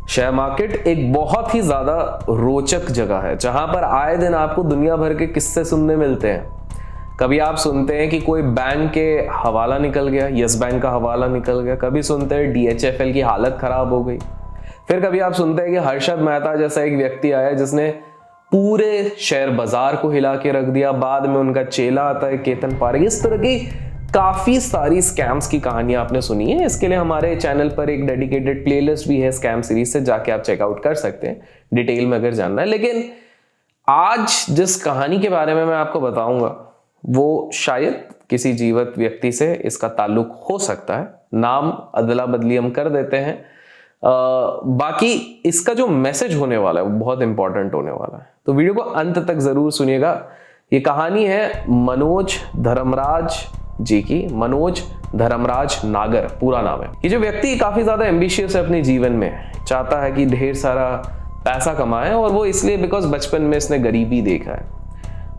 Share market एक बहुत ही ज्यादा रोचक जगह है जहां पर आए दिन आपको दुनिया भर के किस्से सुनने मिलते हैं। कभी आप सुनते हैं कि कोई बैंक के हवाला निकल गया, यस बैंक का हवाला निकल गया। कभी सुनते हैं DHFL की हालत खराब हो गई। फिर कभी आप सुनते हैं कि हर्षद मेहता जैसा एक व्यक्ति आया जिसने पूरे शेयर बाजार को हिला के रख दिया। बाद में उनका चेला आता है केतन पारेख। इस तरह की काफी सारी स्कैम्स की कहानियां आपने सुनी है। इसके लिए हमारे चैनल पर एक डेडिकेटेड प्लेलिस्ट भी है स्कैम सीरीज से, जाके आप चेकआउट कर सकते हैं डिटेल में अगर जानना है। लेकिन आज जिस कहानी के बारे में मैं आपको बताऊंगा वो शायद किसी जीवित व्यक्ति से इसका ताल्लुक हो सकता है। नाम अदला बदली हम कर देते हैं। बाकी इसका जो मैसेज होने वाला है वो बहुत इंपॉर्टेंट होने वाला है, तो वीडियो को अंत तक जरूर सुनिएगा। ये कहानी है मनोज धर्मराज जी की। मनोज धर्मराज नागर पूरा नाम है। ये जो व्यक्ति काफी ज्यादा एम्बिशियस है अपने जीवन में, चाहता है कि ढेर सारा पैसा कमाए, और वो इसलिए बिकॉज बचपन में इसने गरीबी देखा है।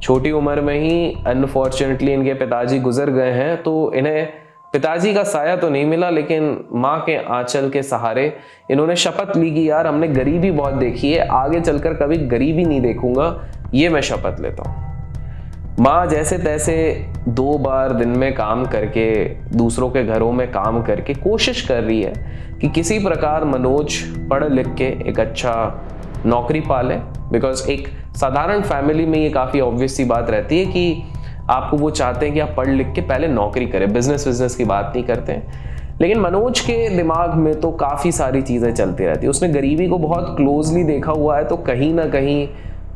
छोटी उम्र में ही अनफॉर्चुनेटली इनके पिताजी गुजर गए हैं, तो इन्हें पिताजी का साया तो नहीं मिला, लेकिन माँ के आंचल के सहारे इन्होंने शपथ ली कि यार हमने गरीबी बहुत देखी है, आगे चलकर कभी गरीबी नहीं देखूंगा, ये मैं शपथ लेता हूँ। माँ जैसे तैसे 2 बार दिन में काम करके, दूसरों के घरों में काम करके कोशिश कर रही है कि किसी प्रकार मनोज पढ़ लिख के एक अच्छा नौकरी पाले। बिकॉज एक साधारण फैमिली में ये काफ़ी ऑब्वियस सी बात रहती है कि आपको वो चाहते हैं कि आप पढ़ लिख के पहले नौकरी करें, बिजनेस की बात नहीं करते हैं। लेकिन मनोज के दिमाग में तो काफ़ी सारी चीज़ें चलती रहती है। उसने गरीबी को बहुत क्लोजली देखा हुआ है, तो कहीं ना कहीं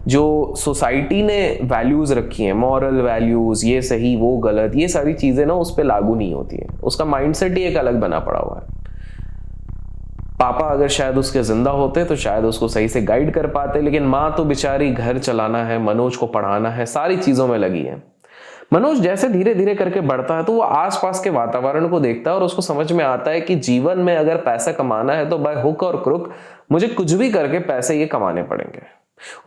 जो सोसाइटी ने वैल्यूज़ रखी हैं, मॉरल वैल्यूज़, ये सही वो गलत, ये सारी चीज़ें ना उस पर लागू नहीं होती है। उसका माइंडसेट ही एक अलग बना पड़ा हुआ है। पापा अगर शायद उसके जिंदा होते तो शायद उसको सही से गाइड कर पाते, लेकिन माँ तो बेचारी घर चलाना है, मनोज को पढ़ाना है, सारी चीज़ों में लगी है। मनोज जैसे धीरे धीरे करके बढ़ता है तो वो आसपास के वातावरण को देखता है और उसको समझ में आता है कि जीवन में अगर पैसा कमाना है तो बाय हुक और क्रुक मुझे कुछ भी करके पैसे ये कमाने पड़ेंगे।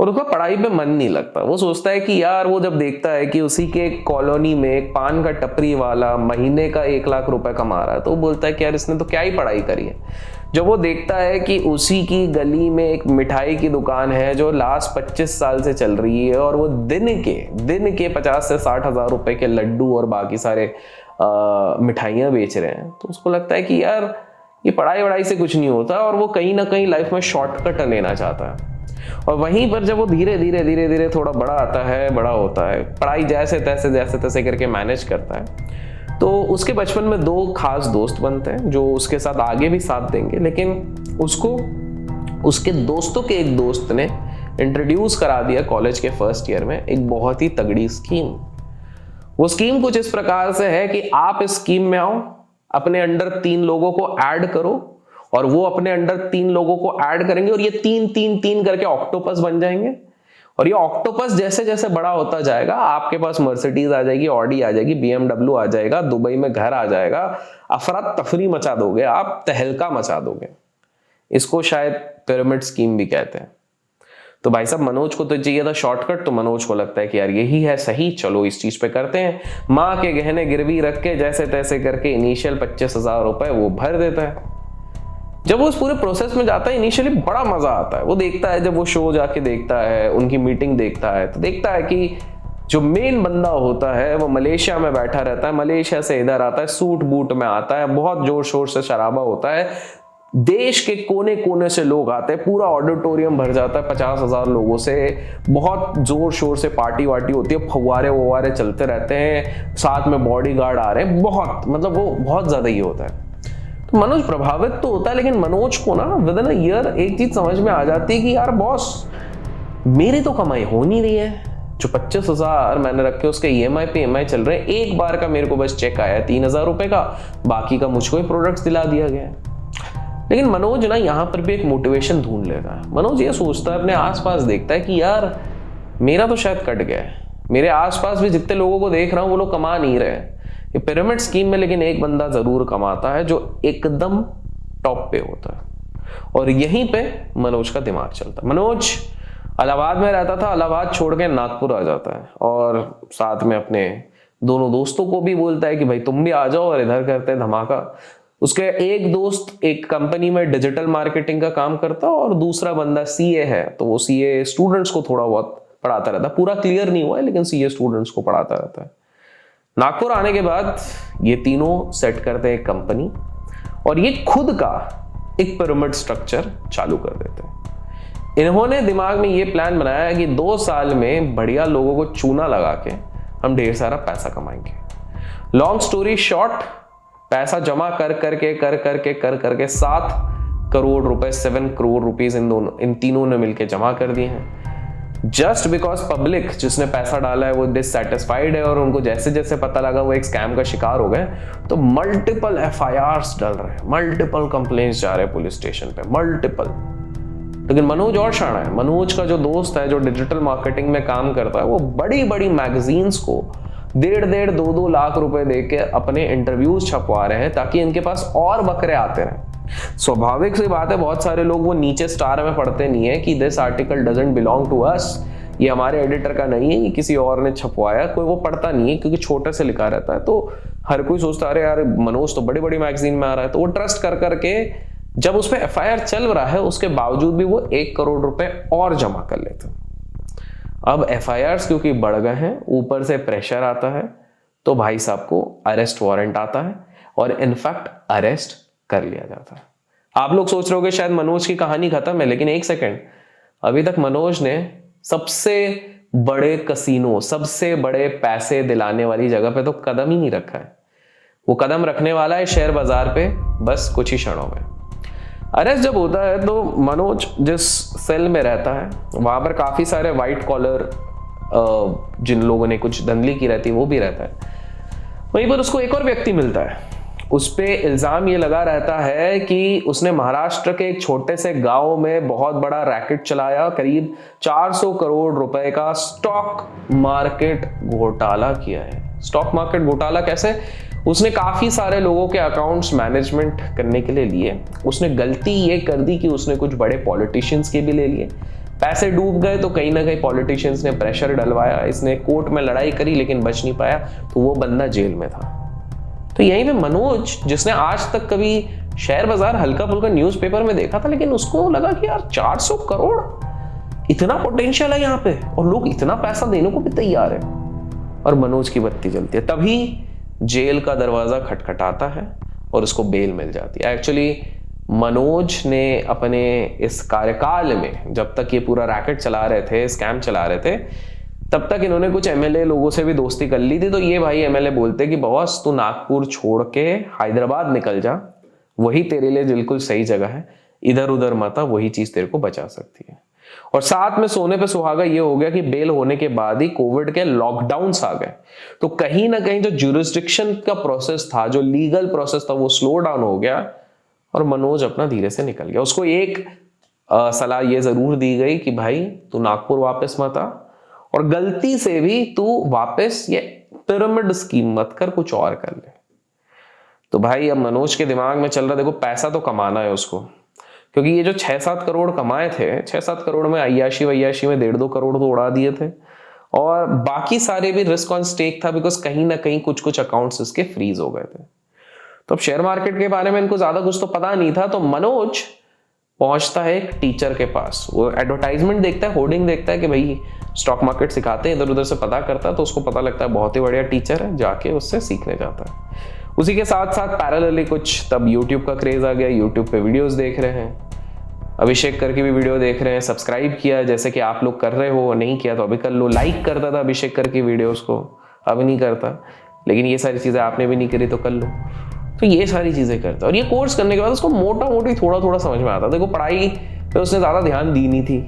और उसका पढ़ाई पे मन नहीं लगता। वो सोचता है कि यार, वो जब देखता है कि उसी के कॉलोनी में एक पान का टपरी वाला महीने का 1 लाख रुपए कमा रहा है, तो वो बोलता है कि यार इसने तो क्या ही पढ़ाई करी है। जब वो देखता है कि उसी की गली में एक मिठाई की दुकान है जो लास्ट 25 साल से चल रही है, और वो दिन के 50 से 60 हजार रुपए के लड्डू और बाकी सारे मिठाइयाँ बेच रहे हैं, तो उसको लगता है कि यार ये पढ़ाई से कुछ नहीं होता, और वो कहीं ना कहीं लाइफ में शॉर्टकट लेना चाहता है। और वहीं पर जब वो धीरे धीरे थोड़ा बड़ा होता है, पढ़ाई जैसे तैसे करके मैनेज करता है, तो उसके बचपन में 2 खास दोस्त बनते हैं जो उसके साथ आगे भी साथ देंगे। लेकिन उसको उसके दोस्तों के एक दोस्त ने इंट्रोड्यूस करा दिया कॉलेज के फर्स्ट ईयर में एक बहुत ही तगड़ी स्कीम। वो स्कीम कुछ इस प्रकार से है कि आप इस स्कीम में आओ, अपने अंडर 3 लोगों को ऐड करो, और वो अपने अंडर 3 लोगों को ऐड करेंगे, और ये 3 करके ऑक्टोपस बन जाएंगे। और ये ऑक्टोपस जैसे जैसे बड़ा होता जाएगा, आपके पास मर्सिडीज आ जाएगी, ऑडी आ जाएगी, BMW आ जाएगा, दुबई में घर आ जाएगा, अफरा तफरी मचा दोगे, आप तहलका मचा दोगे। इसको शायद पिरामिड स्कीम भी कहते हैं। तो भाई साहब, मनोज को तो चाहिए था शॉर्टकट, तो मनोज को लगता है कि यार यही है सही, चलो इस चीज पे करते हैं। माँ के गहने गिरवी रख के जैसे तैसे करके इनिशियल 25,000 रुपए वो भर देता है। जब वो उस पूरे प्रोसेस में जाता है, इनिशियली बड़ा मजा आता है। वो देखता है, जब वो शो जाके देखता है, उनकी मीटिंग देखता है, तो देखता है कि जो मेन बंदा होता है वो मलेशिया में बैठा रहता है, मलेशिया से इधर आता है, सूट बूट में आता है, बहुत जोर शोर से शराबा होता है, देश के कोने कोने से लोग आते हैं, पूरा ऑडिटोरियम भर जाता है 50,000 लोगों से, बहुत जोर शोर से पार्टी वार्टी होती है, फव्वारे वव्वारे चलते रहते हैं, साथ में बॉडीगार्ड आ रहे हैं, बहुत मतलब वो बहुत ज्यादा ही होता है। तो मनोज प्रभावित तो होता है, लेकिन मनोज को ना विद इन अ ईयर एक चीज समझ में आ जाती है कि यार बॉस, मेरी तो कमाई हो नहीं रही है। जो 25,000 मैंने रखे उसके EMI पे EMI चल रहे हैं, एक बार का मेरे को बस चेक आया 3,000 रुपए का, बाकी का मुझको ही प्रोडक्ट्स दिला दिया गया। लेकिन मनोज ना यहाँ पर भी एक मोटिवेशन ढूंढ लेता है। मनोज ये सोचता है, अपने आसपास देखता है कि यार मेरा तो शायद कट गया है, मेरे आसपास भी जितने लोगों को देख रहा हूँ वो लोग कमा नहीं रहे ये पिरामिड स्कीम में, लेकिन एक बंदा जरूर कमाता है जो एकदम टॉप पे होता है। और यहीं पे मनोज का दिमाग चलता है। मनोज इलाहाबाद में रहता था, इलाहाबाद छोड़ के नागपुर आ जाता है, और साथ में अपने दोनों दोस्तों को भी बोलता है कि भाई तुम भी आ जाओ और इधर करते हैं धमाका। उसके एक दोस्त एक कंपनी में डिजिटल मार्केटिंग का काम करता है और दूसरा बंदा सीए है, तो वो सीए स्टूडेंट्स को थोड़ा बहुत पढ़ाता रहता है। पूरा क्लियर नहीं हुआ है लेकिन सीए स्टूडेंट्स को पढ़ाता रहता है। नागपुर आने के बाद ये तीनों सेट करते हैं एक कंपनी और ये खुद का एक पिरामिड स्ट्रक्चर चालू कर देते हैं। इन्होंने दिमाग में ये प्लान बनाया कि 2 साल में बढ़िया लोगों को चूना लगा के हम ढेर सारा पैसा कमाएंगे। लॉन्ग स्टोरी शॉर्ट, पैसा जमा कर करके 7 करोड़ रुपए, 7 करोड़ रुपीस इन तीनों ने मिलकर जमा कर दिए हैं। जस्ट बिकॉज पब्लिक जिसने पैसा डाला है वो डिससैटिस्फाइड है और उनको जैसे जैसे पता लगा वो एक स्कैम का शिकार हो गए, तो मल्टीपल एफआईआर्स डल रहे हैं, मल्टीपल कंप्लेंट्स जा रहे हैं पुलिस स्टेशन पे, मल्टीपल। लेकिन मनोज और शाना है। मनोज का जो दोस्त है जो डिजिटल मार्केटिंग में काम करता है, वो बड़ी बड़ी मैगजीन्स को 1.5 2 लाख रुपए देके अपने इंटरव्यूज छपवा रहे हैं ताकि इनके पास और बकरे आते रहे। स्वाभाविक सी बात है, बहुत सारे लोग वो नीचे स्टार में पढ़ते नहीं है कि this article doesn't belong to us, ये हमारे एडिटर का नहीं है, ये किसी और ने छपवाया। कोई वो पढ़ता नहीं है क्योंकि छोटे से लिखा रहता है, तो हर कोई सोचता अरे यार मनोज तो बड़ी बड़ी मैगजीन में आ रहा है, तो वो ट्रस्ट कर करके जब उस पर एफआईआर चल रहा है उसके बावजूद भी वो 1 करोड़ रुपए और जमा कर लेते हैं। अब एफआईआर्स क्योंकि बढ़ गए हैं, ऊपर से प्रेशर आता है, तो भाई साहब को अरेस्ट वारंट आता है और इनफैक्ट अरेस्ट कर लिया जाता है। आप लोग सोच रहे होगे शायद मनोज की कहानी खत्म है, लेकिन एक सेकंड, अभी तक मनोज ने सबसे बड़े कसीनो, सबसे बड़े पैसे दिलाने वाली जगह पे तो कदम ही नहीं रखा है। वो कदम रखने वाला है शेयर बाजार पे बस कुछ ही क्षणों में। अरेस्ट जब होता है तो मनोज जिस सेल में रहता है वहां पर काफी सारे व्हाइट कॉलर जिन लोगों ने कुछ धंधली की रहती है वो भी रहता है। वहीं पर उसको एक और व्यक्ति मिलता है, उस पे इल्जाम ये लगा रहता है कि उसने महाराष्ट्र के एक छोटे से गांव में बहुत बड़ा रैकेट चलाया, करीब 400 करोड़ रुपए का स्टॉक मार्केट घोटाला किया है। स्टॉक मार्केट घोटाला कैसे? उसने काफी सारे लोगों के अकाउंट्स मैनेजमेंट करने के लिए लिए। उसने गलती ये कर दी कि उसने कुछ बड़े पॉलिटिशियंस के भी ले लिए, पैसे डूब गए तो कहीं ना कहीं पॉलिटिशियंस ने प्रेशर डलवाया, इसने कोर्ट में लड़ाई करी लेकिन बच नहीं पाया, तो वो बंदा जेल में था। तो यहीं पे मनोज, जिसने आज तक कभी शेयर बाजार हल्का फुल्का न्यूज़पेपर में देखा था, लेकिन उसको लगा कि यार 400 करोड़ इतना पोटेंशियल है यहाँ पे और लोग इतना पैसा देने को भी तैयार है, और मनोज की बत्ती जलती है। तभी जेल का दरवाजा खटखटाता है और उसको बेल मिल जाती है। एक्चुअली मनोज ने अपने इस कार्यकाल में, जब तक ये पूरा रैकेट चला रहे थे, स्कैम चला रहे थे, तब तक इन्होंने कुछ एमएलए लोगों से भी दोस्ती कर ली थी। तो ये भाई एमएलए बोलते कि बॉस तू नागपुर छोड़ के हैदराबाद निकल जा, वही तेरे लिए बिल्कुल सही जगह है, इधर उधर मत आ, वही चीज तेरे को बचा सकती है। और साथ में सोने पे सुहागा ये हो गया कि बेल होने के बाद ही कोविड के लॉकडाउन्स आ गए, तो कहीं ना कहीं जो ज्यूरिसडिक्शन का प्रोसेस था, जो लीगल प्रोसेस था, वो स्लो डाउन हो गया और मनोज अपना धीरे से निकल गया। उसको एक सलाह ये जरूर दी गई कि भाई तू नागपुर वापस मत आ, और गलती से भी तू वापस ये पिरामिड स्कीम मत कर, कुछ और कर ले। तो भाई अब मनोज के दिमाग में चल रहा, देखो पैसा तो कमाना है उसको, क्योंकि ये जो 6-7 करोड़ कमाए थे, 6-7 करोड़ में अय्याशी वैयाशी में 1.5-2 करोड़ तो उड़ा दिए थे, और बाकी सारे भी रिस्क ऑन स्टेक था, बिकॉज कहीं ना कहीं कुछ कुछ अकाउंट्स इसके फ्रीज हो गए थे। तो अब शेयर मार्केट के बारे में इनको ज्यादा कुछ तो पता नहीं था। तो मनोज पहुंचता है एक टीचर के पास, वो एडवर्टाइजमेंट देखता है, होर्डिंग देखता है कि भाई स्टॉक मार्केट सिखाते हैं, इधर उधर से पता करता है, तो उसको पता लगता है बहुत ही बढ़िया टीचर है, जाके उससे सीखने जाता है। उसी के साथ साथ पैरेलली कुछ तब यूट्यूब का क्रेज आ गया, यूट्यूब पे वीडियोस देख रहे हैं, अभिषेक करके भी वीडियो देख रहे हैं, सब्सक्राइब किया जैसे कि आप लोग कर रहे हो, नहीं किया तो अभी कर लो। लाइक करता था अभिषेक करके वीडियोस को, अब नहीं करता, लेकिन ये सारी चीज़ें आपने भी नहीं करी तो कर लो। तो ये सारी चीज़ें करता, और ये कोर्स करने के बाद उसको मोटा मोटी थोड़ा थोड़ा समझ में आता। देखो पढ़ाई पे उसने ज़्यादा ध्यान दी नहीं थी,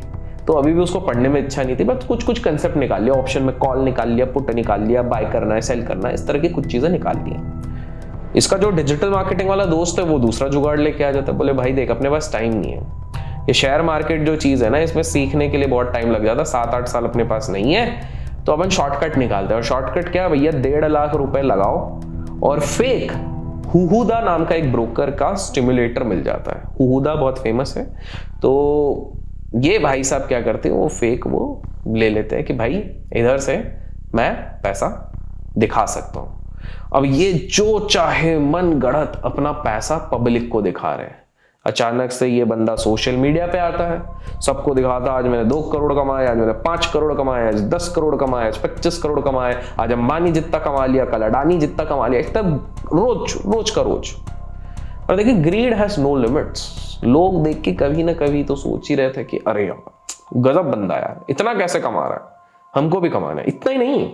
तो अभी भी उसको पढ़ने में इच्छा नहीं थी, बस कुछ कुछ कंसेप्ट निकाल लिया, ऑप्शन में कॉल निकाल लिया, पुट निकाल लिया, बाय करना है, सेल करना है, इस तरह की कुछ चीज़ें निकाल ली। इसका जो डिजिटल मार्केटिंग वाला दोस्त है वो दूसरा जुगाड़ लेके आ जाता है, बोले भाई देख अपने पास टाइम नहीं है, ये शेयर मार्केट जो चीज़ है ना, इसमें सीखने के लिए बहुत टाइम लग जाता, 7-8 साल अपने पास नहीं है, तो अपन शॉर्टकट निकालते हैं। और शॉर्टकट क्या भैया, 1.5 लाख रुपए लगाओ और फेक हुहुदा नाम का एक ब्रोकर का स्टिमुलेटर मिल जाता है। हुहुदा बहुत फेमस है, तो ये भाई साहब क्या करते हैं, वो फेक वो ले लेते हैं कि भाई इधर से मैं पैसा दिखा सकता हूँ। अब ये जो चाहे मन गढ़त अपना पैसा पब्लिक को दिखा रहे हैं। अचानक से ये बंदा सोशल मीडिया पे आता है, सबको दिखाता है आज मैंने 2 करोड़ कमाए, आज मैंने 5 करोड़ कमाए, आज 10 करोड़ कमाए, आज 25 करोड़ कमाए, आज अंबानी जितना कमा लिया, कल अडानी जितना कमा लिया, इतना रोज का रोज। और देखिए ग्रीड हैज नो लिमिट्स। लोग देख के कभी ना कभी तो सोच ही रहे थे कि अरे यार गजब बंदा यार, इतना कैसे कमा रहा है, हमको भी कमाना है। इतना ही नहीं,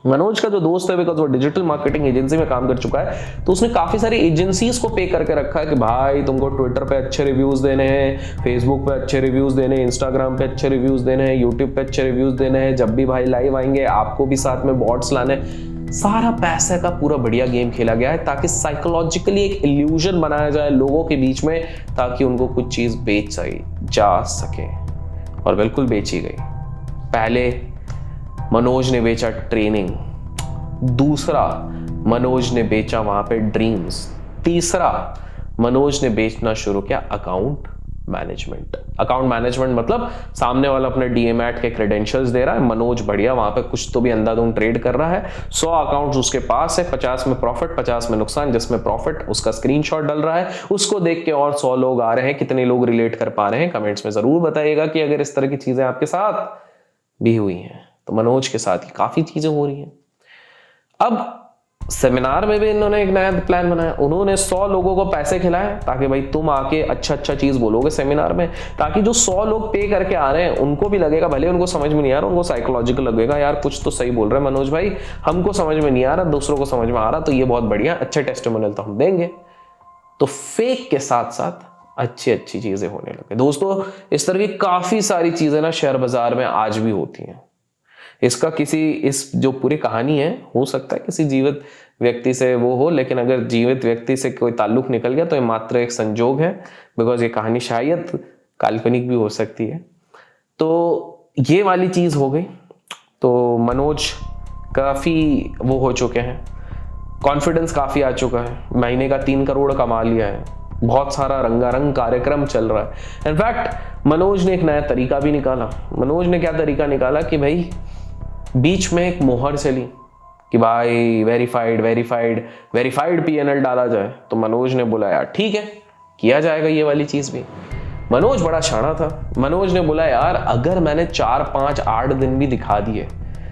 मनोज का जो दोस्त है, बिकॉज वो डिजिटल मार्केटिंग एजेंसी में काम कर चुका है, तो उसने काफी सारी एजेंसीज को पे करके रखा है कि भाई तुमको ट्विटर पे अच्छे रिव्यूज देने हैं, फेसबुक पे अच्छे रिव्यूज देने हैं, इंस्टाग्राम पे अच्छे रिव्यूज देने हैं, यूट्यूब पे अच्छे रिव्यूज देने हैं, जब भी भाई लाइव आएंगे आपको भी साथ में बॉट्स लाने। सारा पैसे का पूरा बढ़िया गेम खेला गया है ताकि साइकोलॉजिकली एक इल्यूजन बनाया जाए लोगों के बीच में, ताकि उनको कुछ चीज बेच जा सके। और बिल्कुल बेची गई। पहले मनोज ने बेचा ट्रेनिंग, दूसरा मनोज ने बेचा वहां पे ड्रीम्स, तीसरा मनोज ने बेचना शुरू किया अकाउंट मैनेजमेंट। अकाउंट मैनेजमेंट मतलब सामने वाला अपने डीएमएट के क्रेडेंशियल्स दे रहा है, मनोज बढ़िया वहां पे कुछ तो भी अंधाधुंध ट्रेड कर रहा है, 100 अकाउंट्स उसके पास है, 50 में प्रॉफिट 50 में नुकसान, जिसमें प्रॉफिट उसका स्क्रीनशॉट डल रहा है, उसको देख के और 100 लोग आ रहे हैं। कितने लोग रिलेट कर पा रहे हैं कमेंट्स में जरूर बताइएगा कि अगर इस तरह की चीजें आपके साथ भी हुई हैं। तो मनोज के साथ ही काफी चीजें हो रही हैं। अब सेमिनार में भी इन्होंने एक नया प्लान बनाया, उन्होंने 100 लोगों को पैसे खिलाए ताकि भाई तुम आके अच्छा चीज बोलोगे सेमिनार में, ताकि जो 100 लोग पे करके आ रहे हैं उनको भी लगेगा, भले उनको समझ में नहीं आ रहा, उनको साइकोलॉजिकल लगेगा यार कुछ तो सही बोल रहे हैं मनोज भाई, हमको समझ में नहीं आ रहा, दूसरों को समझ में आ रहा, तो ये बहुत बढ़िया, अच्छे टेस्टिमोनियल तो हम देंगे। तो फेक के साथ साथ अच्छी चीजें होने लगे। दोस्तों इस तरह की काफी सारी चीजें ना शेयर बाजार में आज भी होती हैं। इसका इस जो पूरी कहानी है, हो सकता है किसी जीवित व्यक्ति से वो हो, लेकिन अगर जीवित व्यक्ति से कोई ताल्लुक निकल गया तो ये मात्र एक संजोग है, बिकॉज ये कहानी शायद काल्पनिक भी हो सकती है। तो ये वाली चीज हो गई। तो मनोज काफी वो हो चुके हैं, कॉन्फिडेंस काफी आ चुका है, महीने का 3 करोड़ कमा लिया है, बहुत सारा रंगारंग कार्यक्रम चल रहा है। इनफैक्ट मनोज ने एक नया तरीका भी निकाला। मनोज ने क्या तरीका निकाला कि भाई बीच में एक मोहर चली कि भाई वेरीफाइड पीएनएल डाला जाए। तो मनोज ने बोला यार ठीक है, किया जाएगा ये वाली चीज भी। मनोज बड़ा शाना था। मनोज ने बोला यार अगर मैंने 4, 5, 8 दिन भी दिखा दिए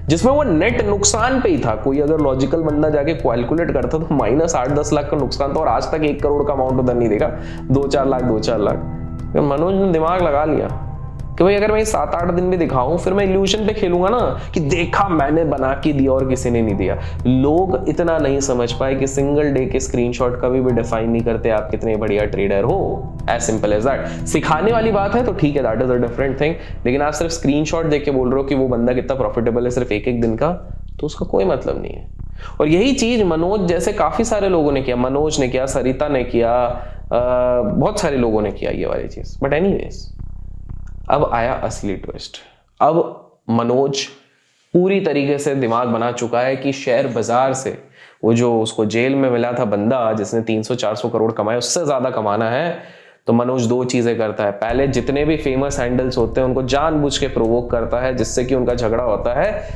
जिसमें वो नेट नुकसान पे ही था, कोई अगर लॉजिकल बंदा जाके कैलकुलेट करता तो -8-10 लाख का नुकसान था, और आज तक 1 करोड़ का अमाउंट उधर नहीं देखा, 2-4 लाख। मनोज ने दिमाग लगा लिया कि भाई अगर मैं 7-8 दिन भी दिखाऊं फिर मैं इल्यूजन पे खेलूंगा ना कि देखा मैंने बना के दिया और किसी ने नहीं दिया। लोग इतना नहीं समझ पाए कि सिंगल डे के स्क्रीनशॉट कभी भी डिफाइन नहीं करते आप कितने बढ़िया ट्रेडर हो। As simple as that. सिखाने वाली बात है तो ठीक है, that is a different thing, लेकिन आप सिर्फ स्क्रीनशॉट देख के बोल रहे हो कि वो बंदा कितना प्रॉफिटेबल है सिर्फ एक दिन का, तो उसका कोई मतलब नहीं है। और यही चीज मनोज जैसे काफी सारे लोगों ने किया, मनोज ने किया, सरिता ने किया, बहुत सारे लोगों ने किया ये वाली चीज। बट एनीवेज अब आया असली ट्विस्ट। अब मनोज पूरी तरीके से दिमाग बना चुका है कि शेयर बाजार से वो जो उसको जेल में मिला था बंदा जिसने 300-400 करोड़ कमाए, उससे ज्यादा कमाना है। तो मनोज 2 चीजें करता है। पहले जितने भी फेमस हैंडल्स होते हैं उनको जानबूझ के प्रोवोक करता है जिससे कि उनका झगड़ा होता है,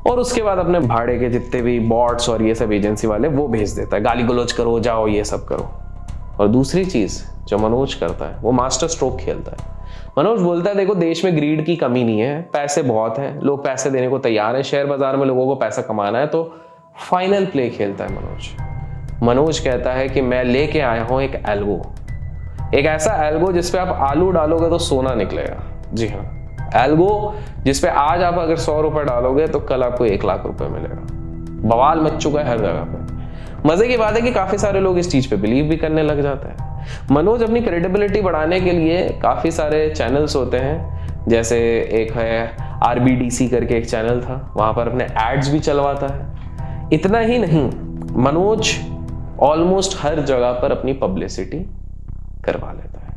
और उसके बाद अपने भाड़े के जितने भी बॉट्स और ये सब एजेंसी वाले वो भेज देता है, गाली गलौज करो, जाओ ये सब करो। और दूसरी चीज जो मनोज करता है वो मास्टर स्ट्रोक खेलता है। मनोज बोलता है देखो देश में ग्रीड की कमी नहीं है, पैसे बहुत हैं, लोग पैसे देने को तैयार हैं, शेयर बाजार में लोगों को पैसा कमाना है, तो फाइनल प्ले खेलता है मनोज कहता है कि मैं लेके आया हूं एक एल्गो, एक ऐसा एल्गो जिसपे आप आलू डालोगे तो सोना निकलेगा। जी हाँ, एल्गो जिसपे आज आप अगर 100 रुपए डालोगे तो कल आपको 1 लाख रुपए मिलेगा। बवाल मच चुका है हर जगह पे। मजे की बात है कि काफी सारे लोग इस चीज पे बिलीव भी करने लग जाते हैं। मनोज अपनी क्रेडिबिलिटी बढ़ाने के लिए काफी सारे चैनल्स होते हैं, जैसे एक है RBDC करके एक चैनल था, वहां पर अपने एड्स भी चलवाता है। इतना ही नहीं, मनोज ऑलमोस्ट हर जगह पर अपनी पब्लिसिटी करवा लेता है।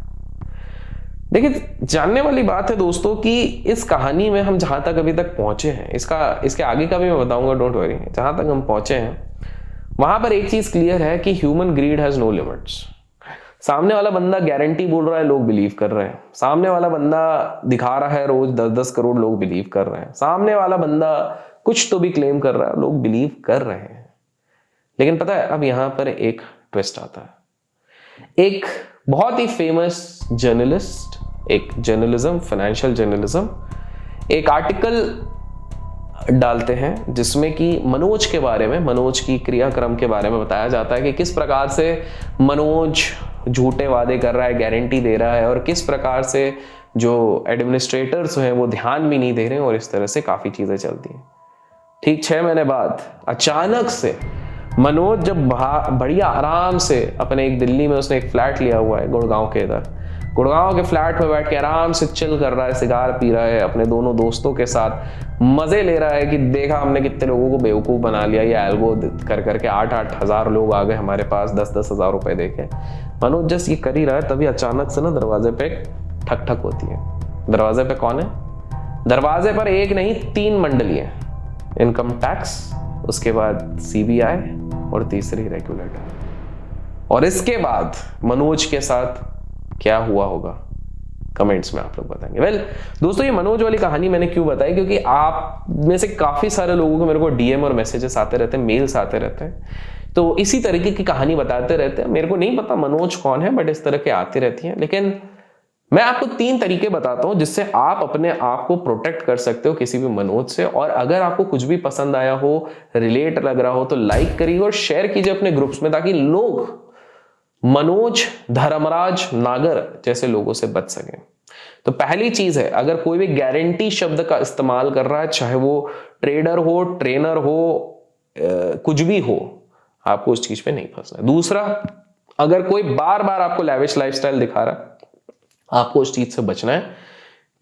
देखिए जानने वाली बात है दोस्तों कि इस कहानी में हम जहां तक अभी तक पहुंचे हैं, इसके आगे का भी मैं बताऊंगा, डोंट वरी। जहां तक हम पहुंचे हैं वहां पर एक चीज क्लियर है कि human greed has no limits. सामने वाला बंदा गारंटी बोल रहा है, लोग बिलीव कर रहे हैं। सामने वाला बंदा दिखा रहा है रोज 10-10 करोड़, लोग बिलीव कर रहे हैं। सामने वाला बंदा कुछ तो भी क्लेम कर रहा है, लोग बिलीव कर रहे हैं। लेकिन पता है अब यहां पर एक ट्विस्ट आता है। एक बहुत ही फेमस जर्नलिस्ट, एक जर्नलिज्म, फाइनेंशियल जर्नलिज्म, एक आर्टिकल डालते हैं जिसमें कि मनोज के बारे में, मनोज की क्रियाक्रम के बारे में बताया जाता है कि किस प्रकार से मनोज झूठे वादे कर रहा है, गारंटी दे रहा है, और किस प्रकार से जो एडमिनिस्ट्रेटर्स हैं वो ध्यान भी नहीं दे रहे हैं, और इस तरह से काफी चीजें चलती हैं। ठीक 6 महीने बाद अचानक से मनोज जब बढ़िया आराम से अपने एक दिल्ली में उसने एक फ्लैट लिया हुआ है गुड़गांव के इधर, गुड़गांव के फ्लैट में बैठ के आराम से चिल कर रहा है, सिगार पी रहा है, अपने दोनों दोस्तों के साथ मजे ले रहा है कि देखा हमने कितने लोगों को बेवकूफ बना लिया, ये एल्गो कर करके 8-8 हजार लोग आ गए हमारे पास 10-10 हजार रुपए देके। मनोज जस्ट ये कर ही रहा है, तभी अचानक से ना दरवाजे पे ठक ठक होती है। दरवाजे पे कौन है? दरवाजे पर एक नहीं 3 मंडली है, इनकम टैक्स, उसके बाद सीबीआई और तीसरी रेगुलेटर। और इसके बाद मनोज के साथ क्या हुआ होगा कमेंट्स में आप लोग बताएंगे। वेल दोस्तों, ये मनोज वाली कहानी मैंने क्यों बताई, क्योंकि आप में से काफी सारे लोगों को मेरे को डीएम और मैसेजेस आते रहते हैं, मेल्स आते रहते हैं, तो इसी तरीके की कहानी बताते रहते हैं। मेरे को नहीं पता मनोज कौन है, बट इस तरह के आती रहती हैं। लेकिन मैं आपको 3 तरीके बताता हूं जिससे आप अपने आप को प्रोटेक्ट कर सकते हो किसी भी मनोज से। और अगर आपको कुछ भी पसंद आया हो, रिलेट लग रहा हो, तो लाइक करिए और शेयर कीजिए अपने ग्रुप्स में, ताकि लोग मनोज धर्मराज नागर जैसे लोगों से बच सकें। तो पहली चीज है, अगर कोई भी गारंटी शब्द का इस्तेमाल कर रहा है, चाहे वो ट्रेडर हो, ट्रेनर हो, कुछ भी हो, आपको उस चीज पे नहीं फंसना है। दूसरा, अगर कोई बार बार आपको लैविश लाइफस्टाइल दिखा रहा है, आपको उस चीज से बचना है,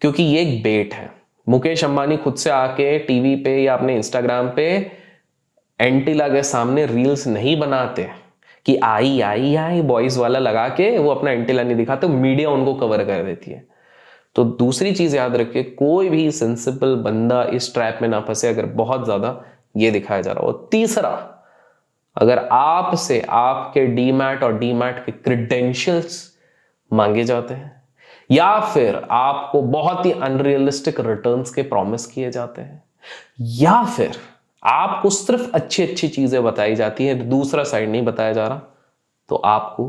क्योंकि ये एक बेट है। मुकेश अंबानी खुद से आके टीवी पे या अपने इंस्टाग्राम पे एंटीला के सामने रील्स नहीं बनाते कि आई आई आई बॉयज वाला लगा के वो अपना एंटीला नहीं दिखाते, मीडिया उनको कवर कर देती है। तो दूसरी चीज याद रखिए, कोई भी सेंसिबल बंदा इस ट्रैप में ना फंसे अगर बहुत ज्यादा ये दिखाया जा रहा हो। तीसरा, अगर आपसे आपके डीमैट और डीमैट के क्रेडेंशियल्स मांगे जाते हैं, या फिर आपको बहुत ही अनरियलिस्टिक रिटर्न्स के प्रॉमिस किए जाते हैं, या फिर आपको सिर्फ अच्छी अच्छी चीजें बताई जाती है, दूसरा साइड नहीं बताया जा रहा, तो आपको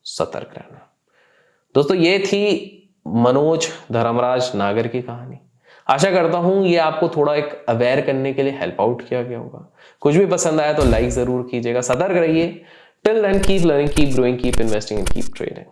सतर्क रहना। दोस्तों, ये थी मनोज धर्मराज नागर की कहानी। आशा करता हूं ये आपको थोड़ा एक अवेयर करने के लिए हेल्प आउट किया गया होगा। कुछ भी पसंद आया तो लाइक जरूर कीजिएगा। सतर्क रहिए। Till then keep learning, keep growing, keep investing and keep trading.